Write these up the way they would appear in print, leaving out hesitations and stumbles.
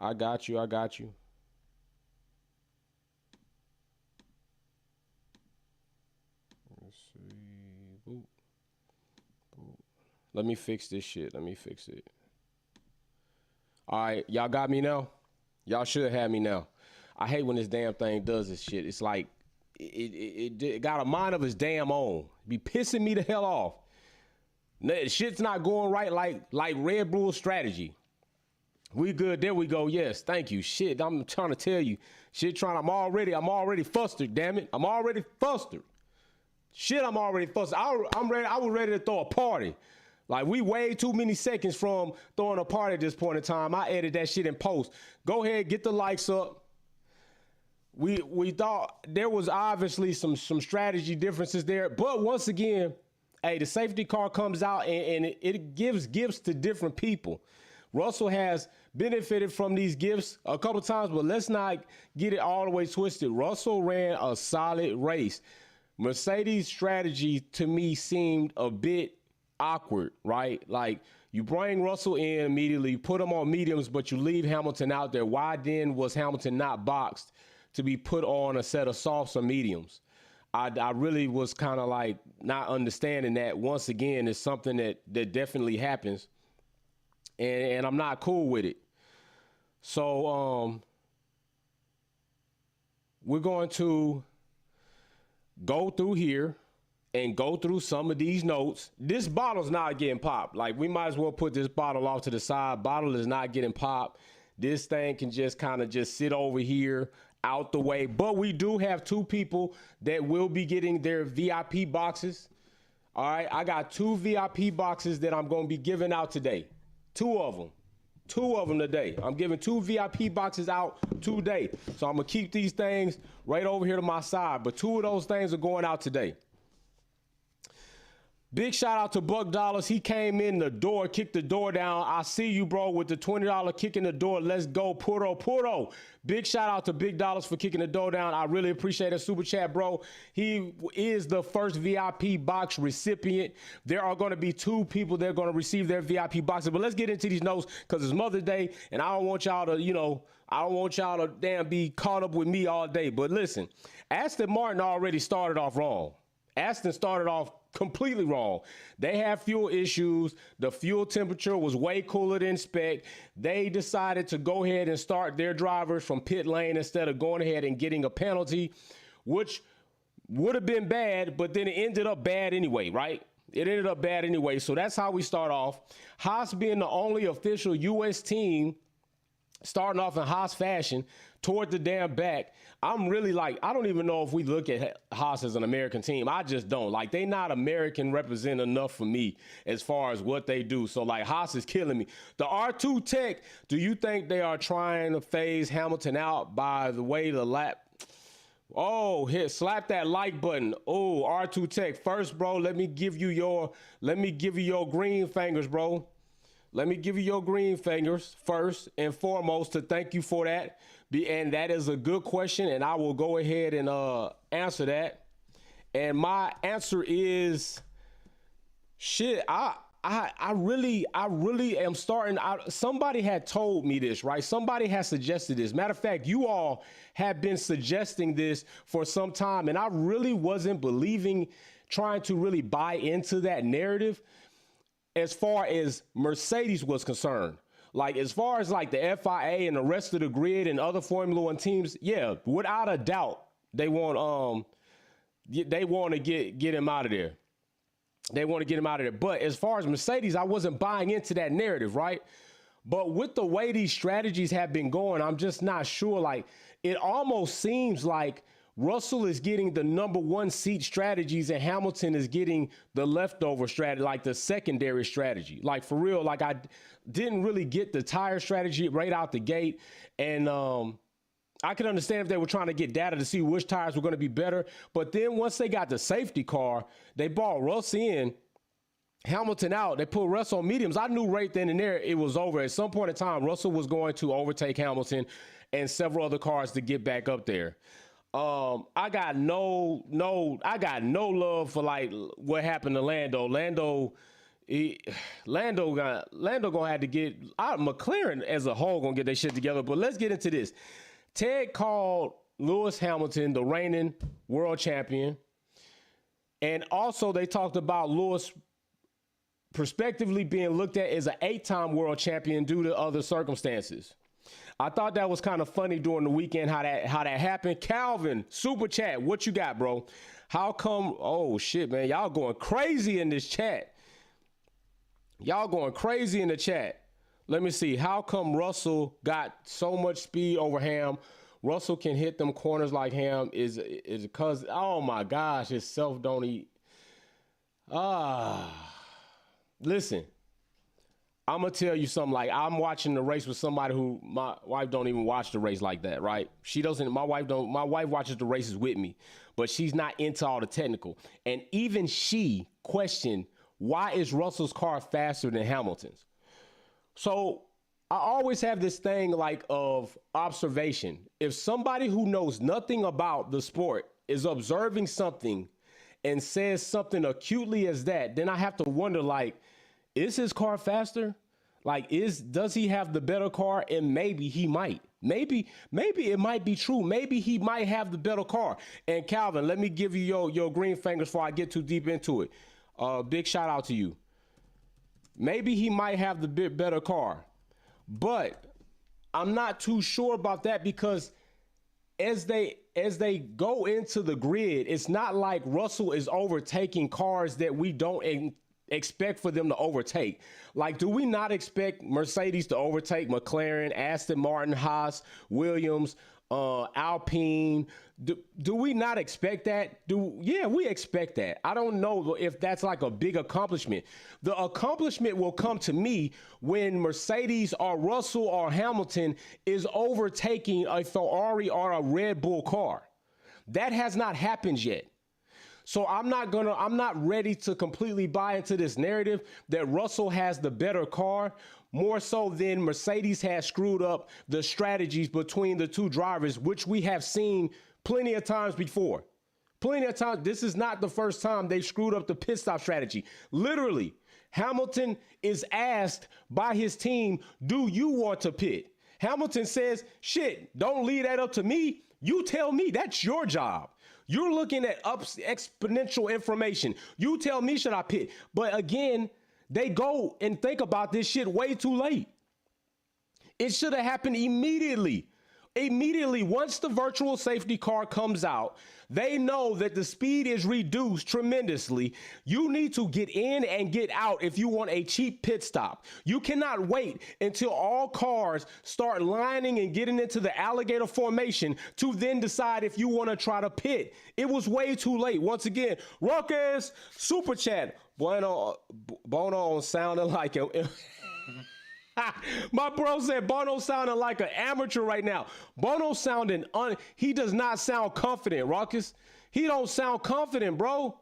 I got you. I got you. Let's see. Boop. Boop. Let me fix this shit. Let me fix it. All right, y'all got me now? Y'all should have me now. I hate when this damn thing does this shit. It's like it got a mind of its damn own. Be pissing me the hell off. Shit's not going right like Red Bull strategy. We good. There we go. Yes, thank you. Shit, I'm trying to tell you. I'm already flustered, damn it. I'm already flustered. Shit, I'm already flustered. I'm ready. I was ready to throw a party. Like, we way too many seconds from throwing a party at this point in time. I edit that shit in post. Go ahead, get the likes up. We thought there was obviously some strategy differences there. But once again, hey, the safety car comes out and it gives gifts to different people. Russell has benefited from these gifts a couple times, but let's not get it all the way twisted. Russell ran a solid race. Mercedes' strategy to me seemed a bit awkward, right? Like, you bring Russell in immediately, put him on mediums, but you leave Hamilton out there. Why then was Hamilton not boxed to be put on a set of softs or mediums? I really was kind of like not understanding that. Once again, it's something that definitely happens, and I'm not cool with it. So we're going to go through here and go through some of these notes. This bottle's not getting popped. Like, we might as well put this bottle off to the side. Bottle is not getting popped. This thing can just kind of just sit over here out the way. But we do have two people that will be getting their VIP boxes. All right, I got two VIP boxes that I'm going to be giving out today. Two of them today. I'm giving two VIP boxes out today. So I'm going to keep these things right over here to my side. But two of those things are going out today. Big shout out to Buck Dollars. He came in the door, kicked the door down. I see you, bro, with the $20 kick in the door. Let's go, Puro. Big shout out to Big Dollars for kicking the door down. I really appreciate a super chat, bro. He is the first VIP box recipient. There are going to be two people that are going to receive their VIP boxes. But let's get into these notes because it's Mother's Day, and I don't want y'all to, I don't want y'all to damn be caught up with me all day. But listen, Aston Martin already started off wrong. Aston started off completely wrong. They have fuel issues. The fuel temperature was way cooler than spec. They decided to go ahead and start their drivers from pit lane instead of going ahead and getting a penalty, which would have been bad, but then it ended up bad anyway, right? It ended up bad anyway. So that's how we start off. Haas being the only official U.S. team starting off in Haas fashion toward the damn back. I'm really like, I don't even know if we look at Haas as an American team. I just don't. Like, they not American represent enough for me as far as what they do. So, like, Haas is killing me. The R2 Tech, do you think they are trying to phase Hamilton out by the way the lap? Oh, slap that like button. Oh, R2 Tech. First, bro, let me give you your green fingers, bro. Let me give you your green fingers first and foremost to thank you for that. And that is a good question, and I will go ahead and answer that. And my answer is shit. I really am starting. Somebody had told me this, right? Somebody has suggested this. Matter of fact, you all have been suggesting this for some time, and I really wasn't trying to really buy into that narrative as far as Mercedes was concerned. Like, as far as like the FIA and the rest of the grid and other Formula One teams, yeah, without a doubt, they want to get him out of there. They want to get him out of there. But as far as Mercedes, I wasn't buying into that narrative, right? But with the way these strategies have been going, I'm just not sure. Like, it almost seems like Russell is getting the number one seat strategies and Hamilton is getting the leftover strategy, like the secondary strategy. Like, for real, like, I didn't really get the tire strategy right out the gate. And I could understand if they were trying to get data to see which tires were going to be better. But then once they got the safety car, they brought Russ in, Hamilton out. They put Russell on mediums. I knew right then and there it was over. At some point in time, Russell was going to overtake Hamilton and several other cars to get back up there. I got no love for like what happened to Lando. Lando, he, Lando gonna have to get McLaren as a whole gonna get their shit together. But let's get into this. Ted called Lewis Hamilton the reigning world champion, and also they talked about Lewis prospectively being looked at as an 8-time world champion due to other circumstances. I thought that was kind of funny during the weekend how that happened. Calvin, super chat, what you got, bro? How come? Oh shit, man, y'all going crazy in this chat. Y'all going crazy in the chat. Let me see. How come Russell got so much speed over Ham? Russell can hit them corners like Ham is because, oh my gosh, his self don't eat. Listen, I'm going to tell you something. Like, I'm watching the race with somebody who my wife don't even watch the race like that, right? She doesn't, my wife watches the races with me, but she's not into all the technical. And even she questioned, why is Russell's car faster than Hamilton's? So I always have this thing like of observation. If somebody who knows nothing about the sport is observing something and says something acutely as that, then I have to wonder, like, is his car faster? Like, does he have the better car? And maybe he might. Maybe it might be true. Maybe he might have the better car. And Calvin, let me give you your green fingers before I get too deep into it. Big shout out to you. Maybe he might have the bit better car, but I'm not too sure about that because as they go into the grid, it's not like Russell is overtaking cars that we don't expect for them to overtake. Like, do we not expect Mercedes to overtake McLaren, Aston Martin, Haas, Williams, Alpine? Do we not expect that? Yeah, we expect that. I don't know if that's like a big accomplishment. The accomplishment will come to me when Mercedes or Russell or Hamilton is overtaking a Ferrari or a Red Bull car. That has not happened yet. So I'm not ready to completely buy into this narrative that Russell has the better car, more so than Mercedes has screwed up the strategies between the two drivers, which we have seen plenty of times before. Plenty of times. This is not the first time they've screwed up the pit stop strategy. Literally, Hamilton is asked by his team, do you want to pit? Hamilton says, shit, don't leave that up to me. You tell me, that's your job. You're looking at exponential information. You tell me, should I pit? But again, they go and think about this shit way too late. It should have happened immediately. Immediately, once the virtual safety car comes out, they know that the speed is reduced tremendously. You need to get in and get out if you want a cheap pit stop. You cannot wait until all cars start lining and getting into the alligator formation to then decide if you want to try to pit. It was way too late. Once again, Ruckus, super chat. Bono sounding like a... My bro said Bono sounding like an amateur right now. Bono sounding, he does not sound confident, Ruckus. He don't sound confident, bro.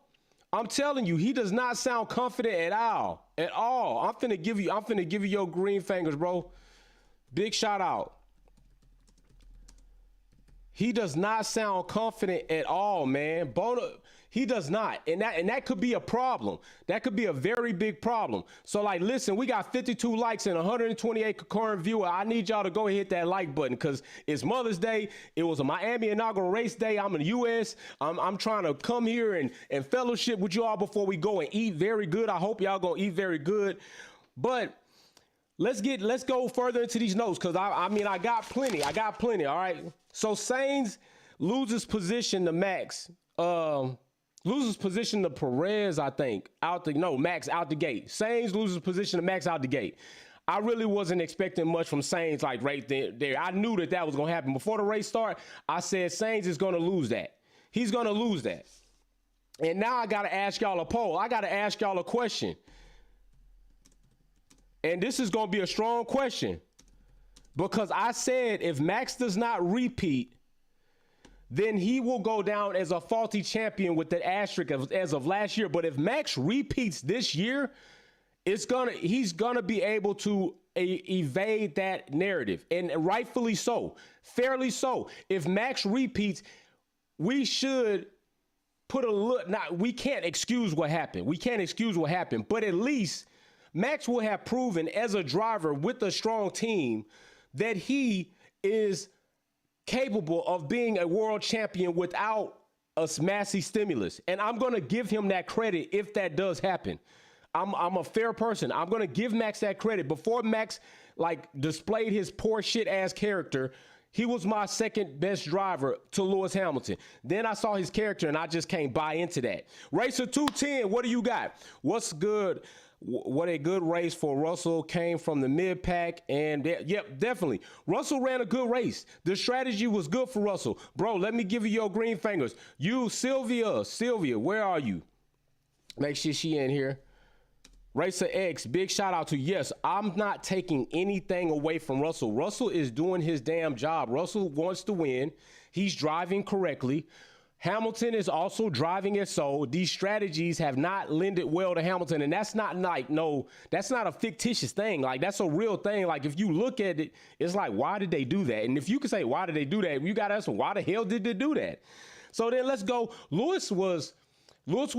I'm telling you, he does not sound confident at all. At all. I'm finna give you your green fingers, bro. Big shout out. He does not sound confident at all, man. Bono, he does not. And that could be a problem. That could be a very big problem. So, like, listen, we got 52 likes and 128 concurrent viewers. I need y'all to go and hit that like button because it's Mother's Day. It was a Miami inaugural race day. I'm in the U.S. I'm trying to come here and fellowship with you all before we go and eat very good. I hope y'all gonna eat very good. But let's go further into these notes because I got plenty. All right. So Sainz loses position to Max. Loses position to Perez, I think. Max out the gate. Sainz loses position to Max out the gate. I really wasn't expecting much from Sainz like right there. I knew that was going to happen. Before the race started, I said Sainz is going to lose that. He's going to lose that. And now I got to ask y'all a poll. I got to ask y'all a question. And this is going to be a strong question. Because I said if Max does not repeat, then he will go down as a faulty champion with the asterisk as of last year. But if Max repeats this year, he's gonna be able to evade that narrative, and rightfully so, fairly so. If Max repeats, we should put a look. Now we can't excuse what happened. But at least Max will have proven as a driver with a strong team that he is capable of being a world champion without a massive stimulus. And I'm going to give him that credit if that does happen. I'm a fair person. I'm going to give Max that credit. Before Max displayed his poor shit ass character, he was my second best driver to Lewis Hamilton. Then I saw his character and I just can't buy into that. Racer 210, what do you got? What's good? What a good race for Russell. Came from the mid pack, and yep, definitely. Russell ran a good race. The strategy was good for Russell. Bro, let me give you your green fingers. You, Sylvia, where are you? Make sure she in here. Racer X, big shout out to yes. I'm not taking anything away from Russell. Russell is doing his damn job. Russell wants to win. He's driving correctly. Hamilton is also driving it, so these strategies have not lended well to Hamilton, and that's not that's not a fictitious thing. Like, that's a real thing. Like, if you look at it, it's like, why did they do that? And if you can say, why did they do that? You got to ask them, why the hell did they do that? So then let's go. Lewis was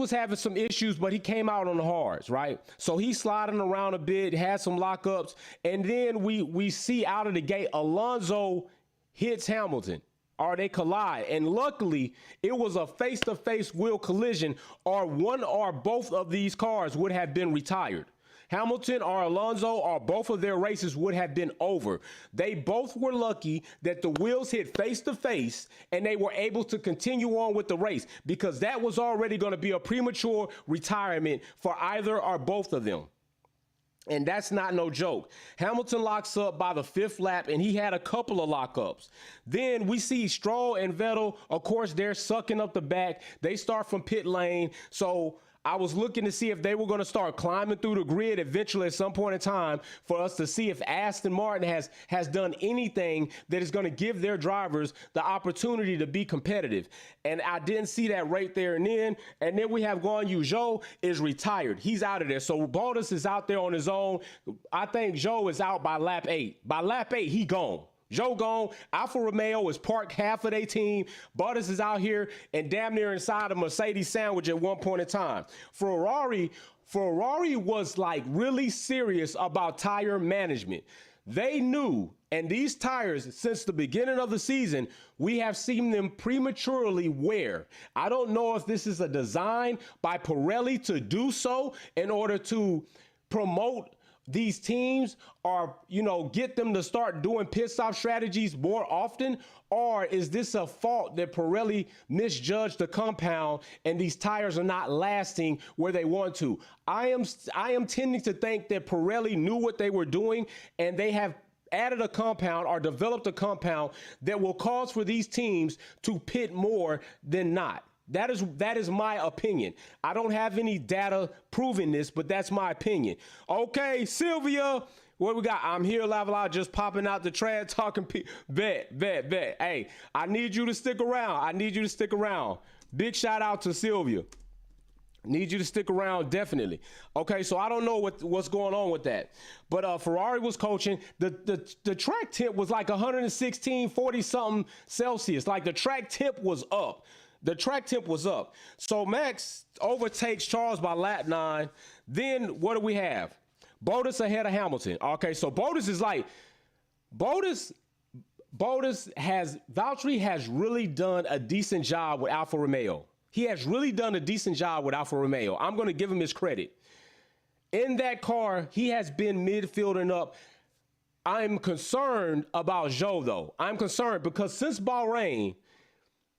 having some issues, but he came out on the hards, right? So he's sliding around a bit, had some lockups, and then we see out of the gate, Alonso hits Hamilton. Or they collide, and luckily it was a face-to-face wheel collision, or one or both of these cars would have been retired. Hamilton or Alonso or both of their races would have been over. They both were lucky that the wheels hit face-to-face and they were able to continue on with the race, because that was already going to be a premature retirement for either or both of them. And that's not no joke. Hamilton locks up by the 5th lap, and he had a couple of lockups. Then we see Stroll and Vettel, of course, they're sucking up the back. They start from pit lane. So I was looking to see if they were going to start climbing through the grid eventually at some point in time for us to see if Aston Martin has done anything that is going to give their drivers the opportunity to be competitive. And I didn't see that right there and then. And then we have Guan Yu. Zhou is retired. He's out of there. So Bottas is out there on his own. I think Zhou is out by lap 8. By lap 8, he gone. Zhou gone. Alfa Romeo is parked half of their team. Bottas is out here and damn near inside a Mercedes sandwich at one point in time. Ferrari was like really serious about tire management. They knew, and these tires, since the beginning of the season, we have seen them prematurely wear. I don't know if this is a design by Pirelli to do so in order to promote these teams, or, get them to start doing pit stop strategies more often, or is this a fault that Pirelli misjudged the compound and these tires are not lasting where they want to? I am tending to think that Pirelli knew what they were doing, and they have added a compound or developed a compound that will cause for these teams to pit more than not. That is my opinion. I don't have any data proving this, but that's my opinion. Okay, Sylvia, what we got? I'm here, Level Out, just popping out the trash, talking. Bet. Hey, I need you to stick around. Big shout out to Sylvia. Need you to stick around, definitely. Okay, so I don't know what's going on with that. But Ferrari was coaching. The track temp was like 116, 40-something Celsius. Like, the track temp was up. So Max overtakes Charles by lap 9. Then what do we have? Bottas ahead of Hamilton. Okay, so Valtteri has really done a decent job with Alfa Romeo. He has really done a decent job with Alfa Romeo. I'm going to give him his credit. In that car, he has been midfielding up. I'm concerned about Zhou, though. I'm concerned because since Bahrain,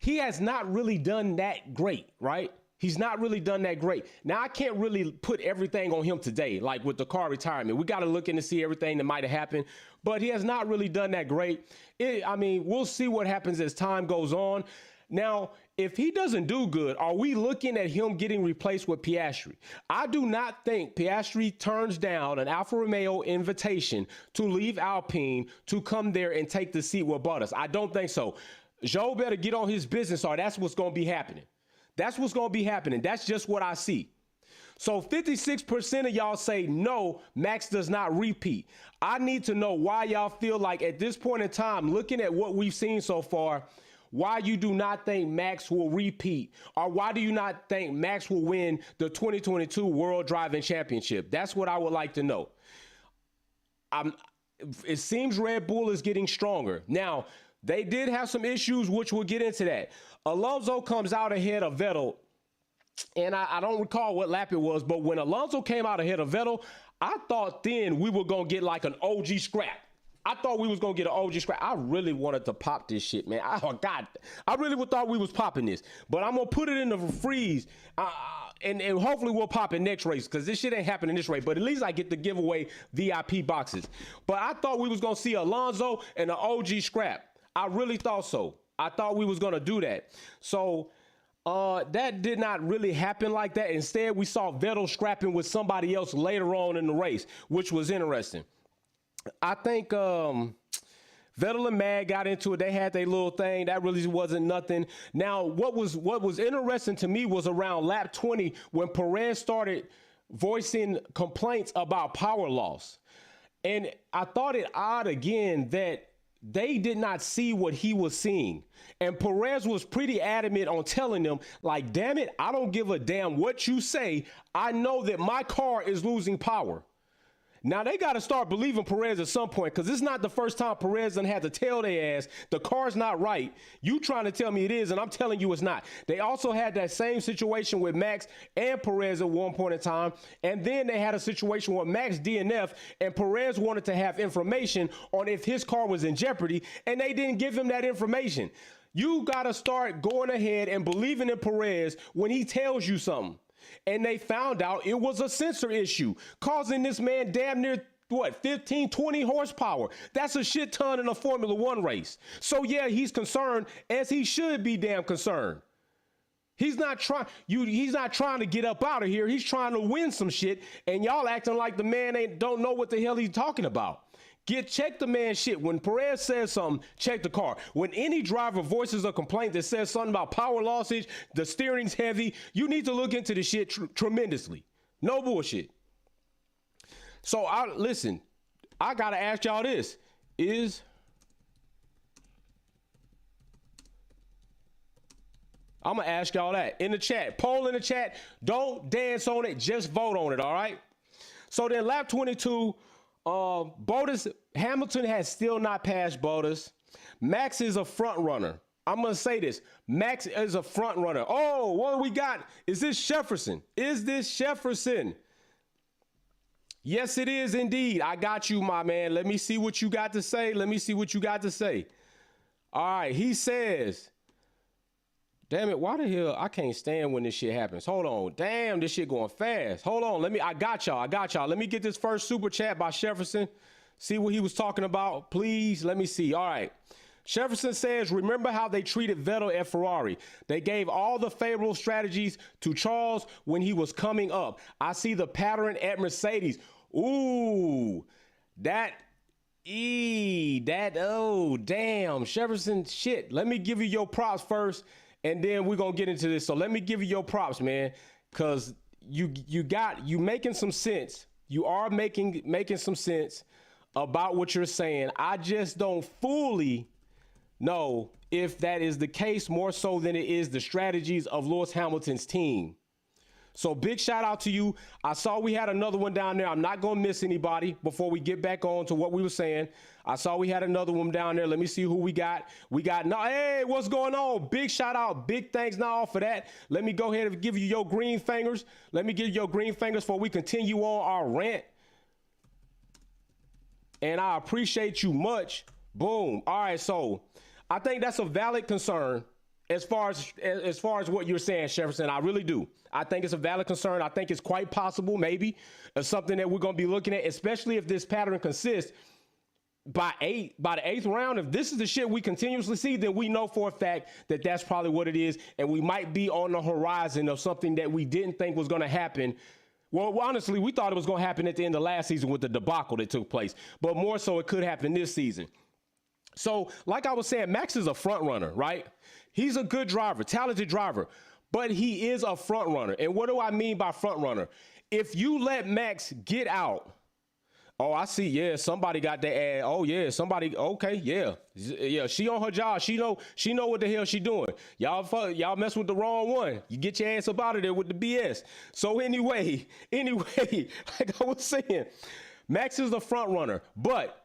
he has not really done that great, right? He's not really done that great. Now, I can't really put everything on him today, like with the car retirement. We got to look in to see everything that might have happened, but he has not really done that great. We'll see what happens as time goes on. Now, if he doesn't do good, are we looking at him getting replaced with Piastri? I do not think Piastri turns down an Alfa Romeo invitation to leave Alpine to come there and take the seat with Bottas. I don't think so. Zhou better get on his business, or that's what's going to be happening. That's just what I see. So 56% of y'all say no, Max does not repeat. I need to know why y'all feel like at this point in time, looking at what we've seen so far, why you do not think Max will repeat, or why do you not think Max will win the 2022 World Driving Championship? That's what I would like to know. It seems Red Bull is getting stronger. Now, they did have some issues, which we'll get into that. Alonso comes out ahead of Vettel, and I don't recall what lap it was, but when Alonso came out ahead of Vettel, I thought then we were going to get like an OG scrap. I thought we was going to get an OG scrap. I really wanted to pop this shit, man. I really thought we was popping this. But I'm going to put it in the freeze, and hopefully we'll pop it next race, because this shit ain't happening this race. But at least I get to give away VIP boxes. But I thought we was going to see Alonso and an OG scrap. I really thought so. I thought we was going to do that. So that did not really happen like that. Instead, we saw Vettel scrapping with somebody else later on in the race, which was interesting. I think Vettel and Mag got into it. They had their little thing. That really wasn't nothing. Now, what was interesting to me was around lap 20 when Perez started voicing complaints about power loss. And I thought it odd again that they did not see what he was seeing. And Perez was pretty adamant on telling them, like, damn it, I don't give a damn what you say. I know that my car is losing power. Now, they got to start believing Perez at some point, because it's not the first time Perez done had to tell their ass, the car's not right. You trying to tell me it is, and I'm telling you it's not. They also had that same situation with Max and Perez at one point in time, and then they had a situation where Max DNF, and Perez wanted to have information on if his car was in jeopardy, and they didn't give him that information. You got to start going ahead and believing in Perez when he tells you something. And they found out it was a sensor issue, causing this man damn near, 15, 20 horsepower. That's a shit ton in a Formula One race. So yeah, he's concerned, as he should be damn concerned. He's not trying to get up out of here. He's trying to win some shit, and y'all acting like the man don't know what the hell he's talking about. Check the man's shit. When Perez says something, check the car. When any driver voices a complaint that says something about power lossage, the steering's heavy, you need to look into the shit tremendously. No bullshit. So listen, I gotta ask y'all this. I'm gonna ask y'all that in the chat. Poll in the chat. Don't dance on it. Just vote on it, all right? So then lap 22, Hamilton has still not passed Bottas. Max is a front runner. I'm going to say this. Max is a front runner. Oh, what we got? Is this Jefferson? Is this Jefferson? Yes, it is indeed. I got you, my man. Let me see what you got to say. All right. He says, damn it, why the hell? I can't stand when this shit happens. Hold on. Damn, this shit going fast. Hold on. I got y'all. Let me get this first super chat by Jefferson. See what he was talking about, please. Let me see. All right. Jefferson says, remember how they treated Vettel at Ferrari? They gave all the favorable strategies to Charles when he was coming up. I see the pattern at Mercedes. Ooh, oh, damn. Jefferson, shit. Let me give you your props first, and then we're going to get into this. So let me give you your props, man, because you making some sense. You are making some sense about what you're saying. I just don't fully know if that is the case, more so than it is the strategies of Lewis Hamilton's team. So big shout out to you. I saw we had another one down there. I'm not going to miss anybody before we get back on to what we were saying. I saw we had another one down there. Let me see who we got. Hey, what's going on? Big shout out. Big thanks now for that. Let me go ahead and give you your green fingers. Before we continue on our rant. And I appreciate you much. Boom. All right, so I think that's a valid concern as far as what you're saying, Jefferson. I really do. I think it's a valid concern. I think it's quite possible, maybe, something that we're going to be looking at, especially if this pattern consists by the eighth round. If this is the shit we continuously see, then we know for a fact that that's probably what it is, and we might be on the horizon of something that we didn't think was going to happen. Well, honestly, we thought it was going to happen at the end of last season with the debacle that took place, but more so it could happen this season. So, like I was saying, Max is a front runner, right? He's a good driver, talented driver, but he is a front runner. And what do I mean by front runner? If you let Max get out Oh, I see. Yeah, somebody got the ad. Oh, yeah, somebody. Okay, yeah, yeah. She on her job. She know what the hell she doing. Y'all mess with the wrong one. You get your ass up out of there with the BS. So anyway, like I was saying, Max is the front runner, but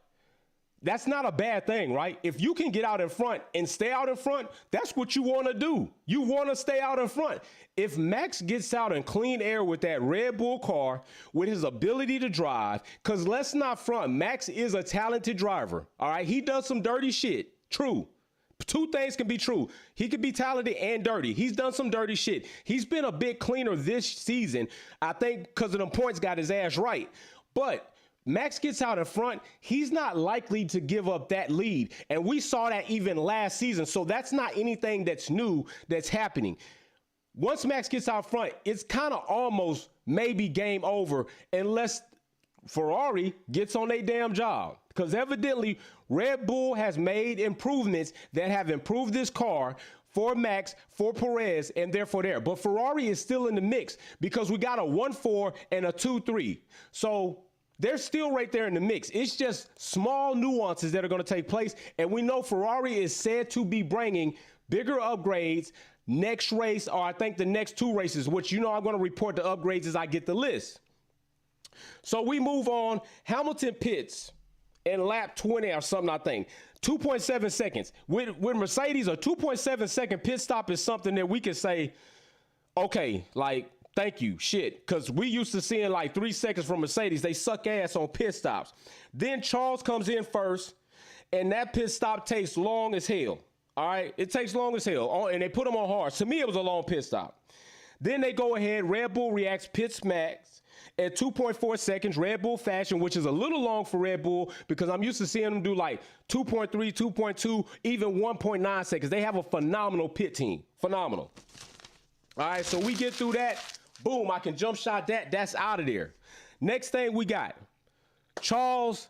that's not a bad thing, right? If you can get out in front and stay out in front, that's what you want to do. You want to stay out in front. If Max gets out in clean air with that Red Bull car, with his ability to drive, because let's not front, Max is a talented driver, all right? He does some dirty shit, true. Two things can be true. He could be talented and dirty. He's done some dirty shit. He's been a bit cleaner this season, I think, because of them points got his ass right. But Max gets out in front, he's not likely to give up that lead. And we saw that even last season. So that's not anything that's new that's happening. Once Max gets out front, it's kind of almost maybe game over unless Ferrari gets on their damn job. Because evidently Red Bull has made improvements that have improved this car for Max, for Perez, and therefore there. But Ferrari is still in the mix because we got a 1-4 and a 2-3. So they're still right there in the mix. It's just small nuances that are going to take place. And we know Ferrari is said to be bringing bigger upgrades next race, or I think the next two races, which you know I'm going to report the upgrades as I get the list. So we move on. Hamilton pits in lap 20 or something, I think. 2.7 seconds. With Mercedes, a 2.7 second pit stop is something that we can say, okay, like, thank you, shit, because we used to seeing like 3 seconds from Mercedes. They suck ass on pit stops. Then Charles comes in first, and that pit stop takes long as hell. All right, it takes long as hell, and they put him on hard. To me, it was a long pit stop. Then they go ahead. Red Bull reacts pits Max at 2.4 seconds, Red Bull fashion, which is a little long for Red Bull because I'm used to seeing them do like 2.3, 2.2, even 1.9 seconds. They have a phenomenal pit team, phenomenal. All right, so we get through that. Boom, I can jump shot that. That's out of there. Next thing we got, Charles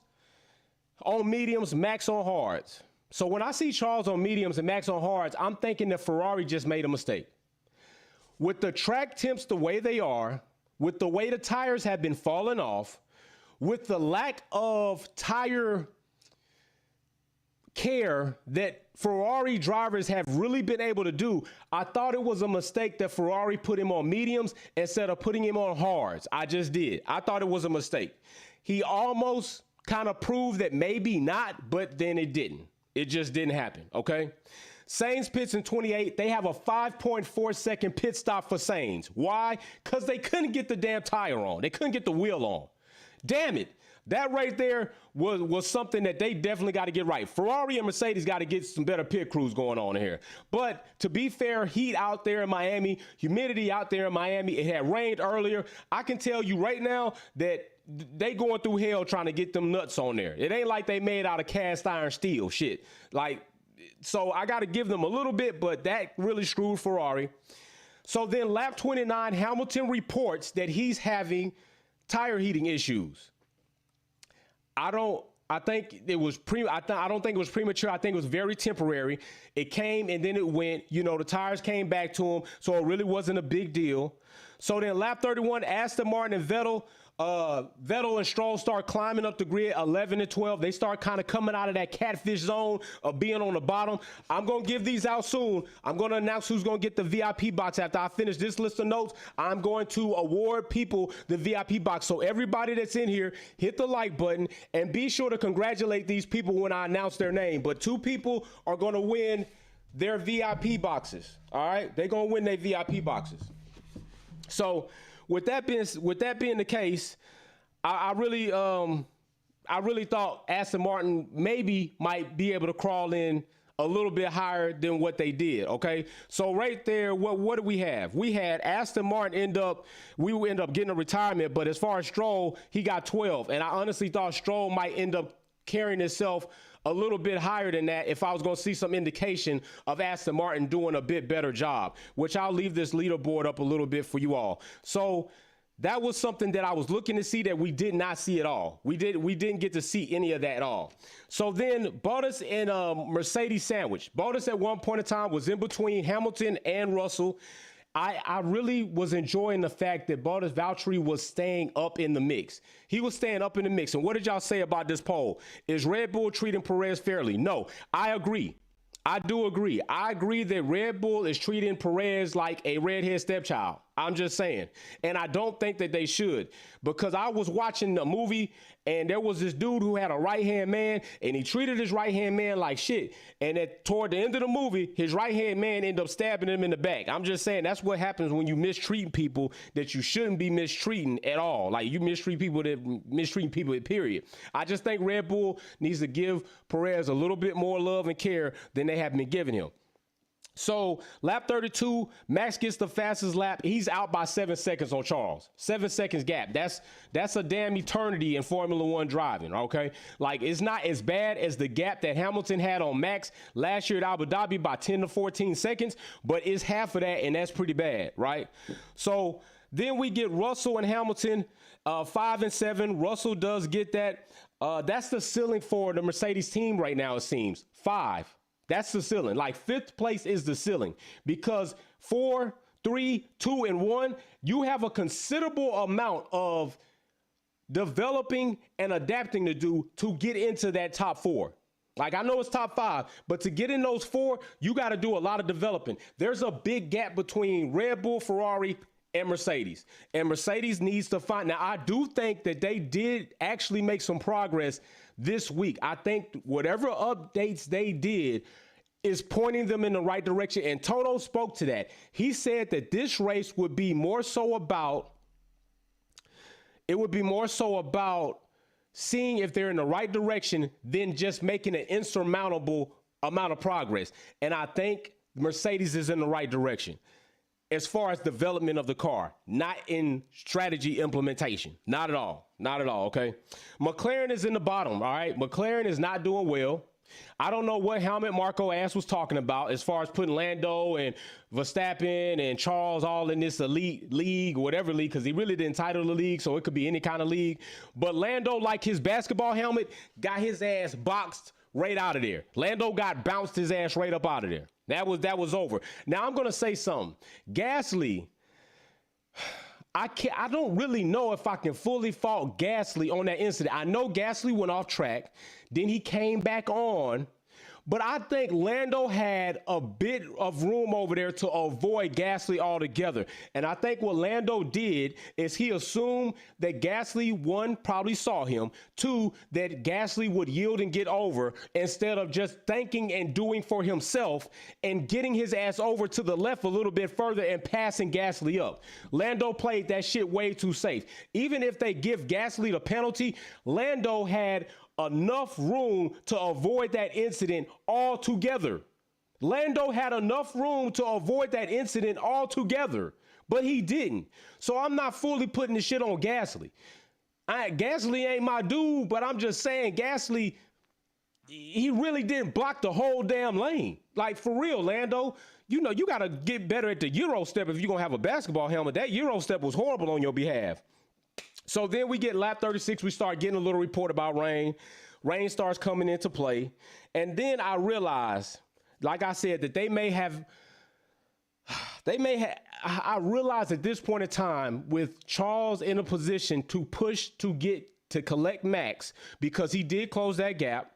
on mediums, Max on hards. So when I see Charles on mediums and Max on hards, I'm thinking that Ferrari just made a mistake. With the track temps the way they are, with the way the tires have been falling off, with the lack of tire care that Ferrari drivers have really been able to do, I thought it was a mistake that Ferrari put him on mediums instead of putting him on hards. I just did. I thought it was a mistake. He almost kind of proved that maybe not, but then it didn't. It just didn't happen, okay? Sainz pits in 28. They have a 5.4 second pit stop for Sainz. Why? Because they couldn't get the damn tire on. They couldn't get the wheel on. Damn it. That right there was something that they definitely got to get right. Ferrari and Mercedes got to get some better pit crews going on here. But to be fair, heat out there in Miami, humidity out there in Miami, it had rained earlier. I can tell you right now that they going through hell trying to get them nuts on there. It ain't like they made out of cast iron steel shit. Like, so I got to give them a little bit, but that really screwed Ferrari. So then lap 29, Hamilton reports that he's having tire heating issues. I don't think it was premature. I think it was very temporary. It came and then it went. You know, the tires came back to him, so it really wasn't a big deal. So then lap 31, Aston Martin and Vettel and Stroll start climbing up the grid, 11 and 12. They start kind of coming out of that catfish zone of being on the bottom. I'm going to give these out soon. I'm going to announce who's going to get the VIP box after I finish this list of notes. I'm going to award people the VIP box. So everybody that's in here, hit the like button and be sure to congratulate these people when I announce their name. But 2 people are going to win their VIP boxes. All right? They're going to win their VIP boxes. So with that being the case, I really thought Aston Martin maybe might be able to crawl in a little bit higher than what they did. Okay, so right there, what do we have? We had Aston Martin end up getting a retirement, but as far as Stroll, he got 12, and I honestly thought Stroll might end up carrying himself a little bit higher than that if I was going to see some indication of Aston Martin doing a bit better job, which I'll leave this leaderboard up a little bit for you all. So that was something that I was looking to see that we did not see at all. We didn't get to see any of that at all. So then Bottas and Mercedes sandwich. Bottas at one point in time was in between Hamilton and Russell. I really was enjoying the fact that Bottas Valtteri was staying up in the mix. He was staying up in the mix. And what did y'all say about this poll? Is Red Bull treating Perez fairly? No, I agree. I do agree. I agree that Red Bull is treating Perez like a redhead stepchild. I'm just saying. And I don't think that they should, because I was watching a movie and there was this dude who had a right-hand man and he treated his right-hand man like shit. And toward the end of the movie, his right-hand man ended up stabbing him in the back. I'm just saying that's what happens when you mistreat people that you shouldn't be mistreating at all. Like you mistreating people, period. I just think Red Bull needs to give Perez a little bit more love and care than they have been giving him. So lap 32, Max gets the fastest lap. He's out by 7 seconds on Charles. 7 seconds gap. That's a damn eternity in Formula One driving, okay? Like, it's not as bad as the gap that Hamilton had on Max last year at Abu Dhabi by 10 to 14 seconds, but it's half of that, and that's pretty bad, right? So then we get Russell and Hamilton, 5 and 7. Russell does get that. That's the ceiling for the Mercedes team right now, it seems. 5. That's the ceiling. Like 5th place is the ceiling, because 4, 3, 2, and 1, you have a considerable amount of developing and adapting to do to get into that top 4. Like, I know it's top 5, but to get in those 4, you got to do a lot of developing. There's a big gap between Red Bull, Ferrari, and Mercedes. And Mercedes needs to find. Now, I do think that they did actually make some progress this week. I think whatever updates they did is pointing them in the right direction. And Toto spoke to that. He said that this race would be more so about, seeing if they're in the right direction than just making an insurmountable amount of progress. And I think Mercedes is in the right direction as far as development of the car, not in strategy implementation. Not at all. Not at all, okay? McLaren is in the bottom, all right? McLaren is not doing well. I don't know what helmet Marco Ass was talking about as far as putting Lando and Verstappen and Charles all in this elite league, whatever league, because he really didn't title the league, so it could be any kind of league. But Lando, like his basketball helmet, got his ass boxed right out of there. Lando got bounced his ass right up out of there. That was over. Now I'm going to say something. Gasly, I don't really know if I can fully fault Gasly on that incident. I know Gasly went off track, then he came back on, but I think Lando had a bit of room over there to avoid Gasly altogether. And I think what Lando did is he assumed that Gasly, 1, probably saw him, 2, that Gasly would yield and get over instead of just thinking and doing for himself and getting his ass over to the left a little bit further and passing Gasly up. Lando played that shit way too safe. Even if they give Gasly the penalty, Lando had enough room to avoid that incident altogether. Lando had enough room to avoid that incident altogether, but he didn't. So I'm not fully putting the shit on Gasly. Gasly ain't my dude, but I'm just saying Gasly, he really didn't block the whole damn lane. Like, for real, Lando, you know, you got to get better at the Euro step if you're going to have a basketball helmet. That Euro step was horrible on your behalf. So then we get lap 36. We start getting a little report about rain. Rain starts coming into play. And then I realize, like I said, that I realize at this point in time, with Charles in a position to push to collect Max, because he did close that gap,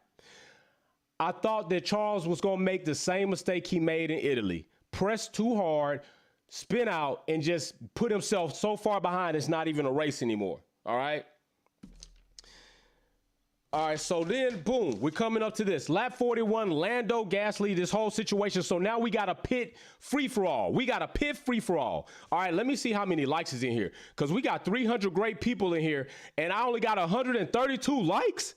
I thought that Charles was going to make the same mistake he made in Italy. Press too hard, spin out, and just put himself so far behind it's not even a race anymore. All right. All right, so then, boom, we're coming up to this. Lap 41, Lando, Gasly, this whole situation. So now we got a pit free-for-all. All right, let me see how many likes is in here, because we got 300 great people in here, and I only got 132 likes.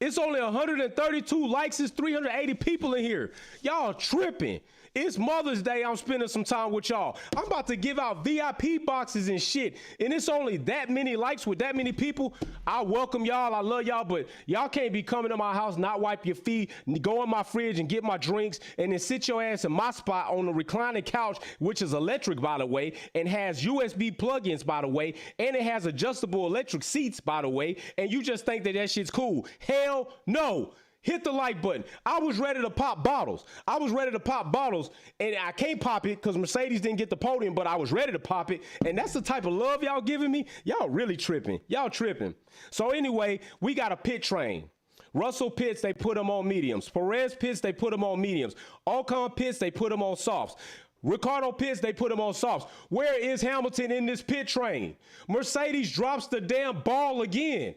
It's only 132 likes. It's 380 people in here. Y'all tripping. It's Mother's Day. I'm spending some time with y'all. I'm about to give out VIP boxes and shit, and it's only that many likes with that many people. I welcome y'all. I love y'all, but y'all can't be coming to my house, not wipe your feet, go in my fridge and get my drinks, and then sit your ass in my spot on the reclining couch, which is electric, by the way, and has USB plugins, by the way, and it has adjustable electric seats, by the way, and you just think that that shit's cool. Hell no. hit the like button. I was ready to pop bottles. And I can't pop it because Mercedes didn't get the podium, but I was ready to pop it. And that's the type of love y'all giving me. Y'all really tripping. Y'all tripping. So anyway, we got a pit train. Russell pits, they put him on mediums. Perez pits, they put him on mediums. Ocon pits, they put him on softs. Ricardo pits, they put him on softs. Where is Hamilton in this pit train? Mercedes drops the damn ball again.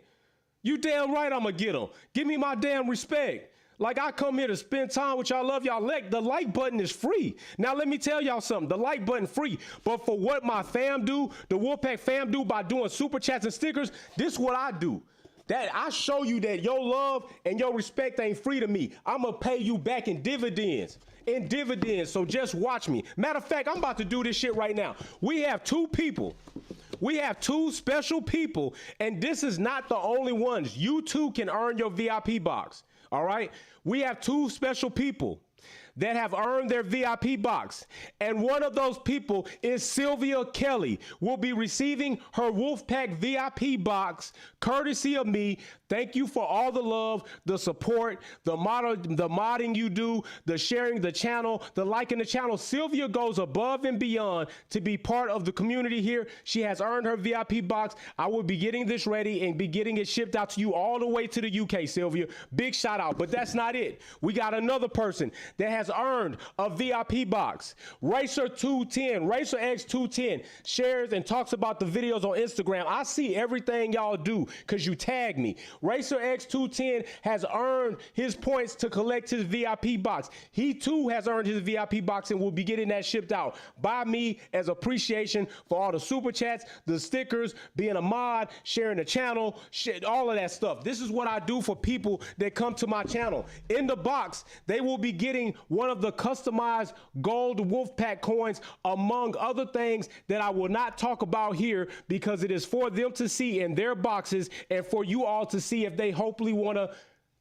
You damn right I'm going to get him. Give me my damn respect. Like, I come here to spend time with y'all, love y'all. The like button is free. Now, let me tell y'all something. The like button free. But for what my fam do, the Wolfpack fam do by doing super chats and stickers, this is what I do. That I show you that your love and your respect ain't free to me. I'm going to pay you back in dividends. So just watch me. Matter of fact, I'm about to do this shit right now. We have two people. We have two special people, and this is not the only ones. You too can earn your VIP box, all right? We have two special people that have earned their VIP box, and one of those people is Sylvia Kelly. Will be receiving her Wolfpack VIP box courtesy of me. Thank you for all the love, the support, the modding you do, the sharing the channel, the liking the channel. Sylvia goes above and beyond to be part of the community here. She has earned her VIP box. I will be getting this ready and be getting it shipped out to you all the way to the UK, Sylvia. Big shout out. But that's not it. We got another person that has earned a VIP box. Racer210, Racer X210 shares and talks about the videos on Instagram. I see everything y'all do because you tag me. Racer X210 has earned his points to collect his VIP box. He too has earned his VIP box and will be getting that shipped out by me as appreciation for all the super chats, the stickers, being a mod, sharing the channel, all of that stuff. This is what I do for people that come to my channel. In the box, they will be getting one of the customized gold Wolfpack coins, among other things that I will not talk about here because it is for them to see in their boxes and for you all to see if they hopefully want to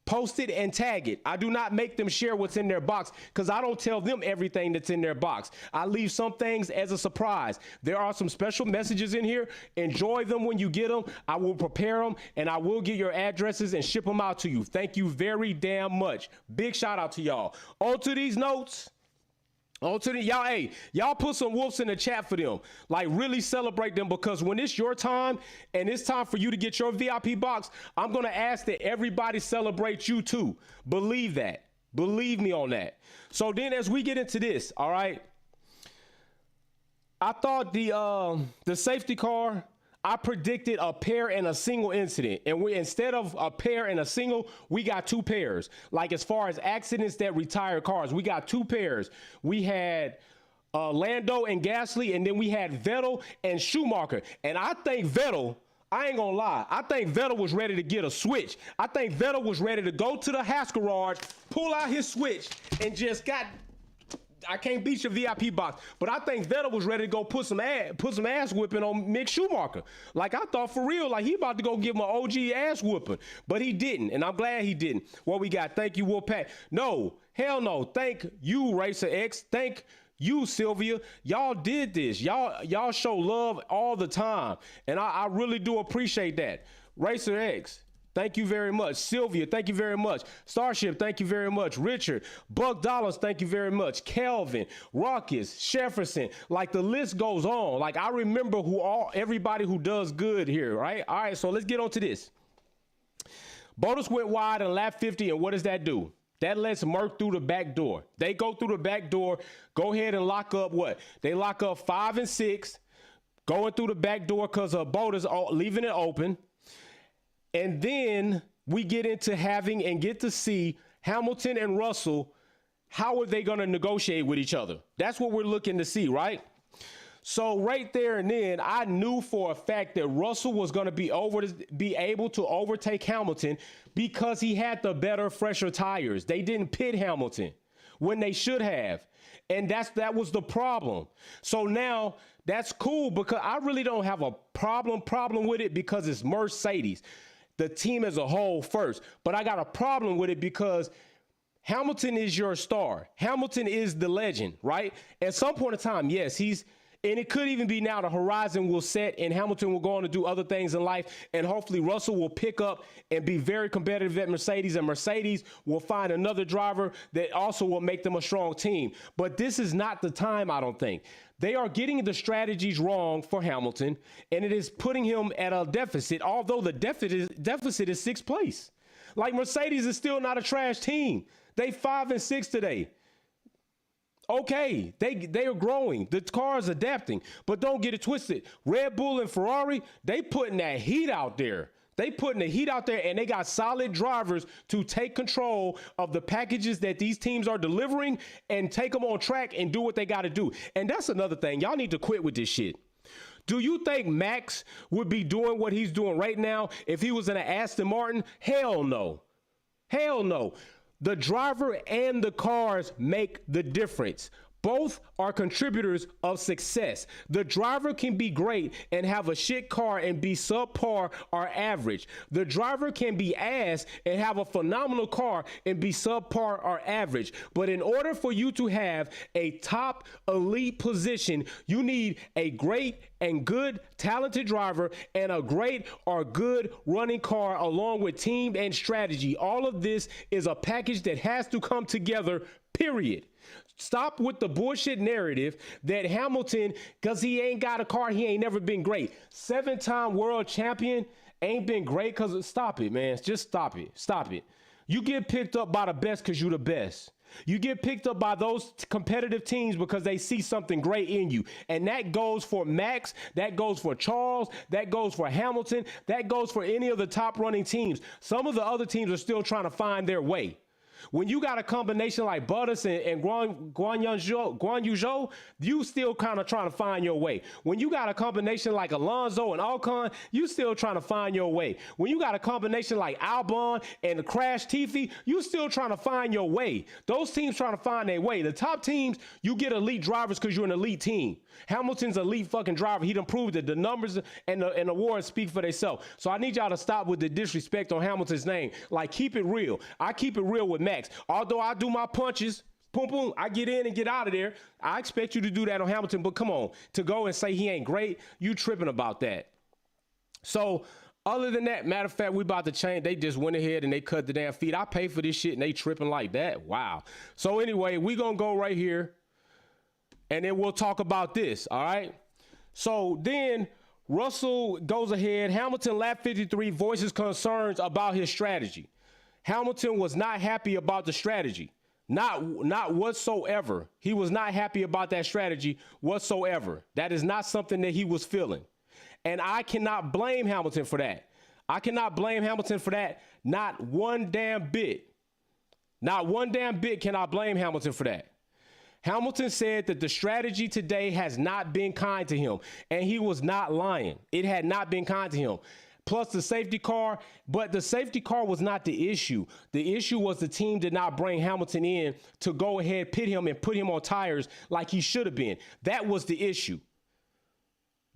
post it and tag it. I do not make them share what's in their box because I don't tell them everything that's in their box. I leave some things as a surprise. There are some special messages in here. Enjoy them when you get them. I will prepare them and I will get your addresses and ship them out to you. Thank you very damn much. Big shout out to y'all. On to these notes. Y'all, hey, y'all put some wolves in the chat for them. Like, really celebrate them because when it's your time and it's time for you to get your VIP box, I'm going to ask that everybody celebrate you too. Believe that. Believe me on that. So then as we get into this, all right, I thought the safety car, I predicted a pair and a single incident. And instead of a pair and a single, we got two pairs. Like as far as accidents that retire cars, we got two pairs. We had Lando and Gasly, and then we had Vettel and Schumacher. And I think Vettel, I ain't gonna lie, I think Vettel was ready to get a switch. I think Vettel was ready to go to the Haas garage, pull out his switch, and just got... I can't beat your VIP box, but I think Vettel was ready to go put some ass whipping on Mick Schumacher. Like, I thought for real, like he about to go give him an OG ass whooping, but he didn't, and I'm glad he didn't. What we got? Thank you, Wolfpack. No, hell no. Thank you, Racer X. Thank you, Sylvia. Y'all did this. Y'all show love all the time, and I really do appreciate that. Racer X, thank you very much. Sylvia, thank you very much. Starship, thank you very much. Richard, Buck Dollars, thank you very much. Kelvin, Ruckus, Jefferson, like the list goes on. Like I remember everybody who does good here, right? All right, so let's get on to this. Bottas went wide on lap 50, and what does that do? That lets Merck through the back door. They go through the back door, go ahead and lock up what? They lock up 5 and 6, going through the back door because of Bottas leaving it open. And then we get into having and get to see Hamilton and Russell. How are they going to negotiate with each other? That's what we're looking to see, right? So right there and then, I knew for a fact that Russell was going to be able to overtake Hamilton because he had the better, fresher tires. They didn't pit Hamilton when they should have. And that was the problem. So now that's cool because I really don't have a problem with it because it's Mercedes. The team as a whole first, but I got a problem with it because Hamilton is your star. Hamilton is the legend, right? At some point in time, yes, he's And it could even be now the horizon will set and Hamilton will go on to do other things in life. And hopefully Russell will pick up and be very competitive at Mercedes, and Mercedes will find another driver that also will make them a strong team. But this is not the time, I don't think. They are getting the strategies wrong for Hamilton, and it is putting him at a deficit, although the deficit is sixth place. Like, Mercedes is still not a trash team. They 5-6 today. Okay, they are growing. The car is adapting, but don't get it twisted. Red Bull and Ferrari, they putting that heat out there. They putting the heat out there, and they got solid drivers to take control of the packages that these teams are delivering and take them on track and do what they got to do. And that's another thing. Y'all need to quit with this shit. Do you think Max would be doing what he's doing right now if he was in an Aston Martin? Hell no. Hell no. The driver and the cars make the difference. Both are contributors of success. The driver can be great and have a shit car and be subpar or average. The driver can be ass and have a phenomenal car and be subpar or average. But in order for you to have a top elite position, you need a great and good talented driver and a great or good running car along with team and strategy. All of this is a package that has to come together, period. Stop with the bullshit narrative that Hamilton, because he ain't got a car, he ain't never been great. 7-time world champion ain't been great because, stop it, man. Just stop it. Stop it. You get picked up by the best because you're the best. You get picked up by those competitive teams because they see something great in you. And that goes for Max, that goes for Charles, that goes for Hamilton, that goes for any of the top running teams. Some of the other teams are still trying to find their way. When you got a combination like Bottas and Guan Yu Zhou, you still kind of trying to find your way. When you got a combination like Alonso and Ocon, you still trying to find your way. When you got a combination like Albon and Crash Tiffy, you still trying to find your way. Those teams trying to find their way. The top teams, you get elite drivers because you're an elite team. Hamilton's elite fucking driver. He done proved that the numbers and the awards speak for themselves. So I need y'all to stop with the disrespect on Hamilton's name. Like, keep it real. I keep it real with Max. Although I do my punches, boom, boom, I get in and get out of there. I expect you to do that on Hamilton, but come on, to go and say he ain't great, you tripping about that. So other than that, matter of fact, we about to change. They just went ahead and they cut the damn feet. I pay for this shit and they tripping like that. Wow. So anyway, we gonna go right here and then we'll talk about this, all right? So then Russell goes ahead. Hamilton, lap 53, voices concerns about his strategy. Hamilton was not happy about the strategy, not whatsoever. He was not happy about that strategy whatsoever. That is not something that he was feeling. And I cannot blame Hamilton for that. I cannot blame Hamilton for that. Not one damn bit. Not one damn bit can I blame Hamilton for that. Hamilton said that the strategy today has not been kind to him, and he was not lying. It had not been kind to him. Plus the safety car, but the safety car was not the issue. The issue was the team did not bring Hamilton in to go ahead, pit him, and put him on tires like he should have been. That was the issue.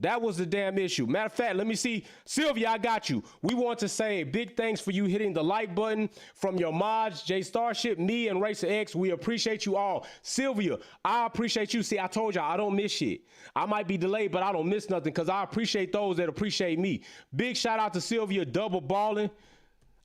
That was the damn issue. Matter of fact, let me see. Sylvia, I got you. We want to say big thanks for you hitting the like button from your mods, J Starship, me, and Racer X. We appreciate you all. Sylvia, I appreciate you. See, I told y'all I don't miss shit. I might be delayed, but I don't miss nothing because I appreciate those that appreciate me. Big shout out to Sylvia, double balling.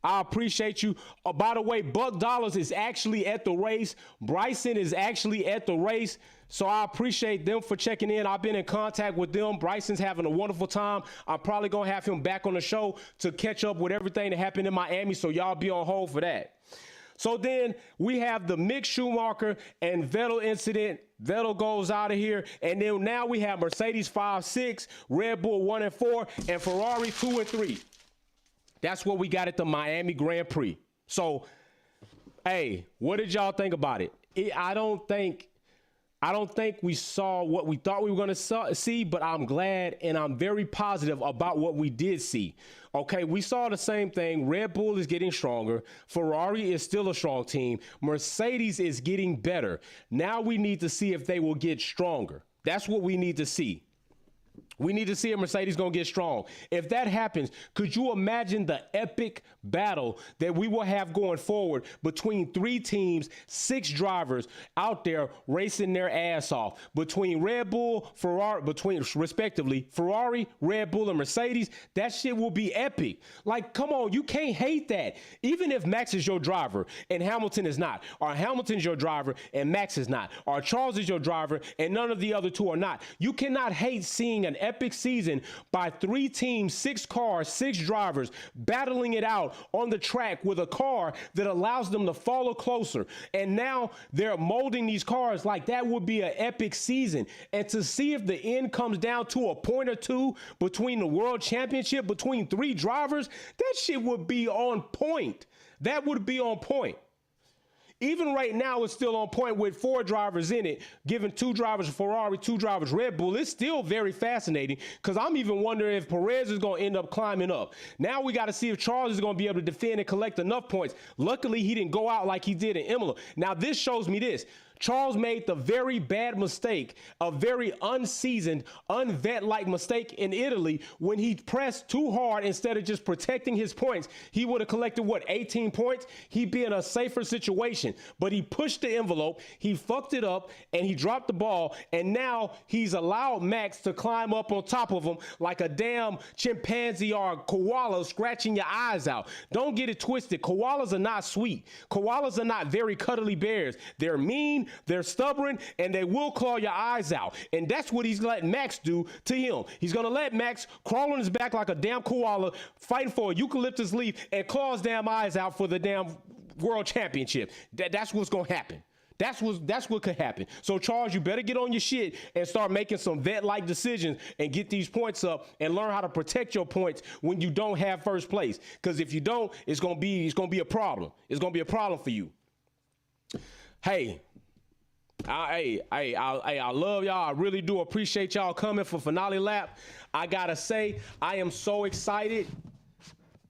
I appreciate you. By the way, Buck Dollars is actually at the race. Bryson is actually at the race. So I appreciate them for checking in. I've been in contact with them. Bryson's having a wonderful time. I'm probably going to have him back on the show to catch up with everything that happened in Miami. So y'all be on hold for that. So then we have the Mick Schumacher and Vettel incident. Vettel goes out of here. And then now we have Mercedes 5-6, Red Bull 1 and 4, and Ferrari 2 and 3. That's what we got at the Miami Grand Prix. So, hey, what did y'all think about it? I don't think we saw what we thought we were going to see, but I'm glad and I'm very positive about what we did see. Okay, we saw the same thing. Red Bull is getting stronger. Ferrari is still a strong team. Mercedes is getting better. Now we need to see if they will get stronger. That's what we need to see. We need to see if Mercedes going to get strong. If that happens, could you imagine the epic battle that we will have going forward between 3 teams, 6 drivers out there racing their ass off between Red Bull, Ferrari, respectively, Ferrari, Red Bull, and Mercedes? That shit will be epic. Like, come on, you can't hate that. Even if Max is your driver and Hamilton is not, or Hamilton's your driver and Max is not, or Charles is your driver and none of the other 2 are not. You cannot hate seeing an epic season by 3 teams, 6 cars, 6 drivers battling it out on the track with a car that allows them to follow closer. And now they're molding these cars like that would be an epic season. And to see if the end comes down to a point or 2 between the world championship, between 3 drivers, that shit would be on point. That would be on point. Even right now, it's still on point with 4 drivers in it, giving 2 drivers Ferrari, 2 drivers Red Bull. It's still very fascinating because I'm even wondering if Perez is going to end up climbing up. Now we got to see if Charles is going to be able to defend and collect enough points. Luckily, he didn't go out like he did in Imola. Now, this shows me this. Charles made the very bad mistake, a very unseasoned, unvet-like mistake in Italy when he pressed too hard instead of just protecting his points. He would have collected, what, 18 points? He'd be in a safer situation. But he pushed the envelope, he fucked it up, and he dropped the ball, and now he's allowed Max to climb up on top of him like a damn chimpanzee or a koala scratching your eyes out. Don't get it twisted. Koalas are not sweet. Koalas are not very cuddly bears. They're mean, they're stubborn, and they will claw your eyes out. And that's what he's letting Max do to him. He's going to let Max crawl on his back like a damn koala, fighting for a eucalyptus leaf, and claw his damn eyes out for the damn world championship. That's what's going to happen. That's what could happen. So, Charles, you better get on your shit and start making some vet-like decisions and get these points up and learn how to protect your points when you don't have first place. Because if you don't, it's gonna be a problem. It's gonna be a problem for you. Hey, I love y'all. I really do appreciate y'all coming for finale lap. I gotta say, I am so excited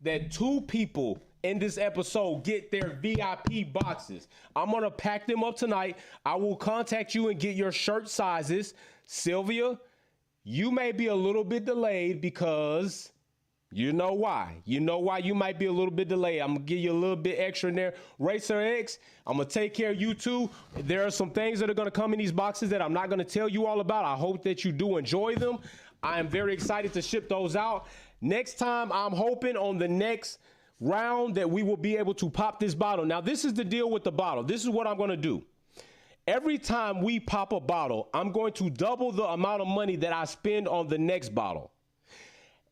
that 2 people in this episode get their VIP boxes. I'm gonna pack them up tonight. I will contact you and get your shirt sizes. Sylvia, you may be a little bit delayed because you know why. You know why you might be a little bit delayed. I'm gonna give you a little bit extra in there. Racer X, I'm gonna take care of you too. There are some things that are gonna come in these boxes that I'm not gonna tell you all about. I hope that you do enjoy them. I am very excited to ship those out. Next time, I'm hoping on the next round that we will be able to pop this bottle. Now, this is the deal with the bottle. This is what I'm going to do. Every time we pop a bottle, I'm going to double the amount of money that I spend on the next bottle.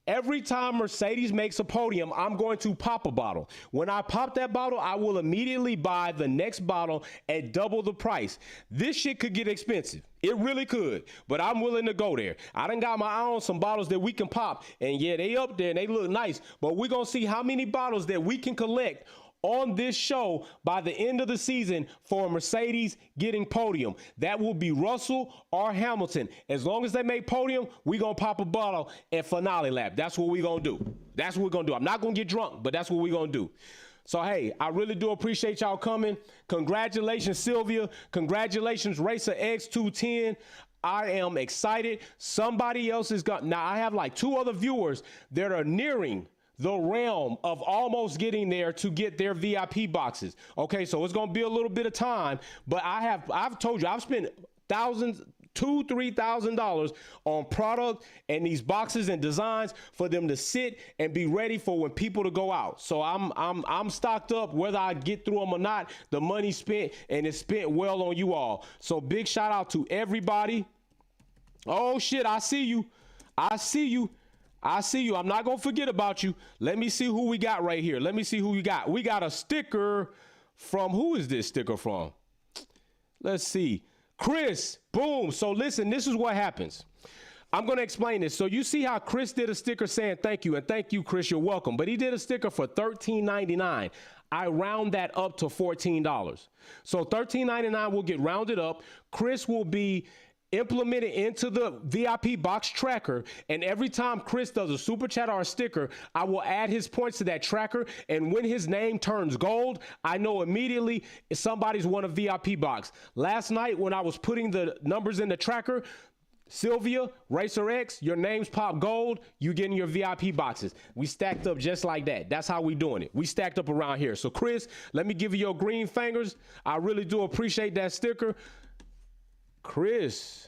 Every time Mercedes makes a podium, I'm going to pop a bottle. When I pop that bottle, I will immediately buy the next bottle at double the price. This shit could get expensive. It really could, but I'm willing to go there. I done got my eye on some bottles that we can pop, and yeah, they up there and they look nice, but we're going to see how many bottles that we can collect on this show by the end of the season for Mercedes getting podium. That will be Russell or Hamilton. As long as they make podium, we're going to pop a bottle at finale lap. That's what we're going to do. That's what we're going to do. I'm not going to get drunk, but that's what we're going to do. So, hey, I really do appreciate y'all coming. Congratulations, Sylvia. Congratulations, Racer X210. I am excited. Somebody else is got. Now, I have like 2 other viewers that are nearing the realm of almost getting there to get their VIP boxes. Okay, so it's gonna be a little bit of time, but I've told you I've spent $2,000-$3,000 on product and these boxes and designs for them to sit and be ready for when people to go out. So I'm stocked up, whether I get through them or not. The money spent, and it's spent well on you all. So big shout out to everybody. Oh shit, I see you. I see you. I see you. I'm not going to forget about you. Let me see who we got right here. Let me see who we got. We got a sticker from, who is this sticker from? Let's see. Chris. Boom. So listen, this is what happens. I'm going to explain this. So you see how Chris did a sticker saying thank you, and thank you, Chris, you're welcome. But he did a sticker for $13.99. I round that up to $14. So $13.99 will get rounded up. Chris will be implement it into the VIP box tracker, and every time Chris does a super chat or a sticker, I will add his points to that tracker, and when his name turns gold, I know immediately somebody's won a VIP box. Last night when I was putting the numbers in the tracker, Sylvia, Racer X, your names pop gold, you getting your VIP boxes. We stacked up just like that. That's how we doing it. We stacked up around here. So Chris, let me give you your green fingers. I really do appreciate that sticker. Chris.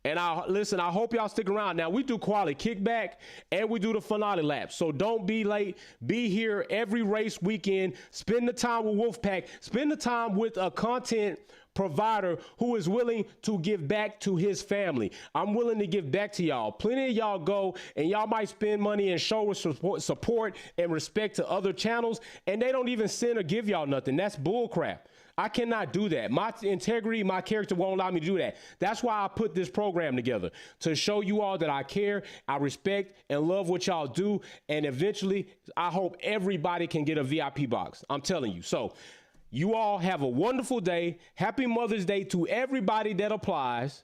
And I hope y'all stick around. Now, we do quality kickback and we do the finale lap. So don't be late. Be here every race weekend. Spend the time with Wolfpack. Spend the time with a content provider who is willing to give back to his family. I'm willing to give back to y'all. Plenty of y'all go and y'all might spend money and show support and respect to other channels, and they don't even send or give y'all nothing. That's bull crap. I cannot do that. My integrity, my character won't allow me to do that. That's why I put this program together, to show you all that I care, I respect, and love what y'all do. And eventually, I hope everybody can get a VIP box. I'm telling you. So you all have a wonderful day. Happy Mother's Day to everybody that applies.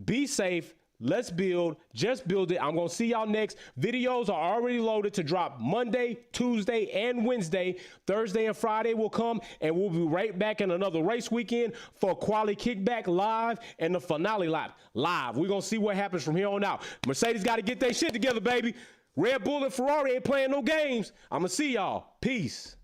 Be safe. Let's build. Just build it. I'm going to see y'all next. Videos are already loaded to drop Monday, Tuesday, and Wednesday. Thursday and Friday will come, and we'll be right back in another race weekend for Quality Kickback live and the finale lap live. We're going to see what happens from here on out. Mercedes got to get their shit together, baby. Red Bull and Ferrari ain't playing no games. I'm going to see y'all. Peace.